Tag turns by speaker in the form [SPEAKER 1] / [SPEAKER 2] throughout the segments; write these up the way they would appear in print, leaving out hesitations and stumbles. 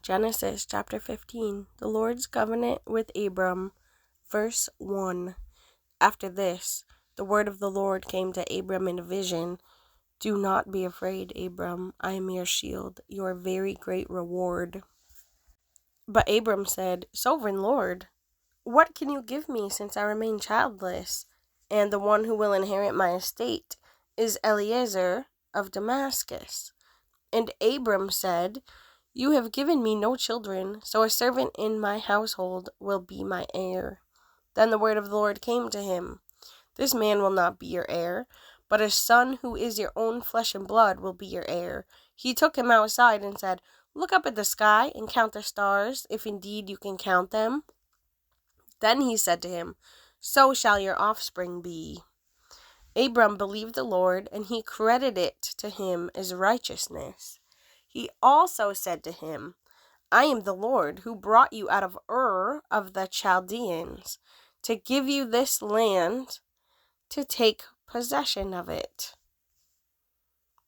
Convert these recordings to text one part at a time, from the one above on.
[SPEAKER 1] Genesis chapter 15. The Lord's covenant with Abram. Verse 1. After this, the word of the Lord came to Abram in a vision. Do not be afraid, Abram. I am your shield, your very great reward. But Abram said, Sovereign Lord, what can you give me since I remain childless? And the one who will inherit my estate is Eliezer of Damascus. And Abram said, You have given me no children, so a servant in my household will be my heir. Then the word of the Lord came to him. This man will not be your heir, but a son who is your own flesh and blood will be your heir. He took him outside and said, Look up at the sky and count the stars, if indeed you can count them. Then he said to him, So shall your offspring be. Abram believed the Lord, and he credited it to him as righteousness. He also said to him, I am the Lord who brought you out of Ur of the Chaldeans to give you this land to take possession of it.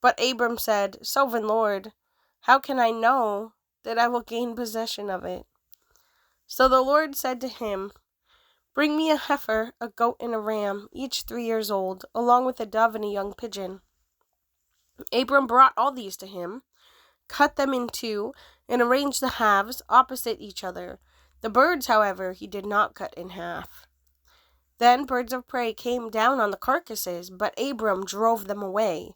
[SPEAKER 1] But Abram said, Sovereign Lord, how can I know that I will gain possession of it? So the Lord said to him, Bring me a heifer, a goat, and a ram, each 3 years old, along with a dove and a young pigeon. Abram brought all these to him, cut them in two, and arranged the halves opposite each other. The birds, however, he did not cut in half. Then birds of prey came down on the carcasses, but Abram drove them away.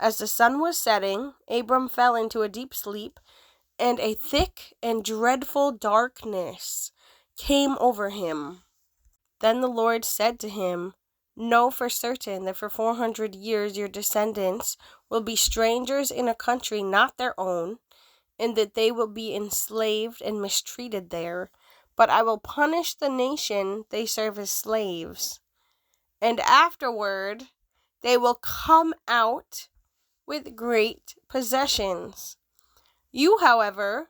[SPEAKER 1] As the sun was setting, Abram fell into a deep sleep, and a thick and dreadful darkness came over him. Then the Lord said to him, Know for certain that for 400 years your descendants will be strangers in a country not their own, and that they will be enslaved and mistreated there. But I will punish the nation they serve as slaves, and afterward they will come out with great possessions. You, however,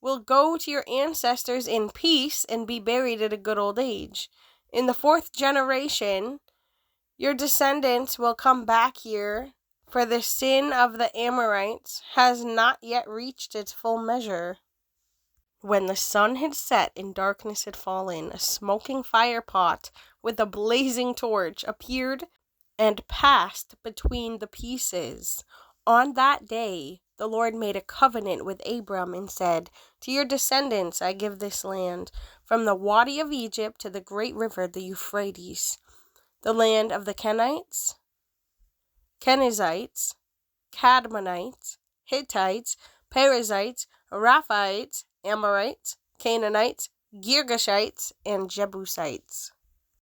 [SPEAKER 1] will go to your ancestors in peace and be buried at a good old age. In the 4th generation, your descendants will come back here, for the sin of the Amorites has not yet reached its full measure. When the sun had set and darkness had fallen, a smoking fire pot with a blazing torch appeared and passed between the pieces. On that day, the Lord made a covenant with Abram and said, To your descendants I give this land, from the Wadi of Egypt to the great river, the Euphrates, the land of the Kenites, Kenizzites, Cadmonites, Hittites, Perizzites, Rephaites, Amorites, Canaanites, Girgashites, and Jebusites.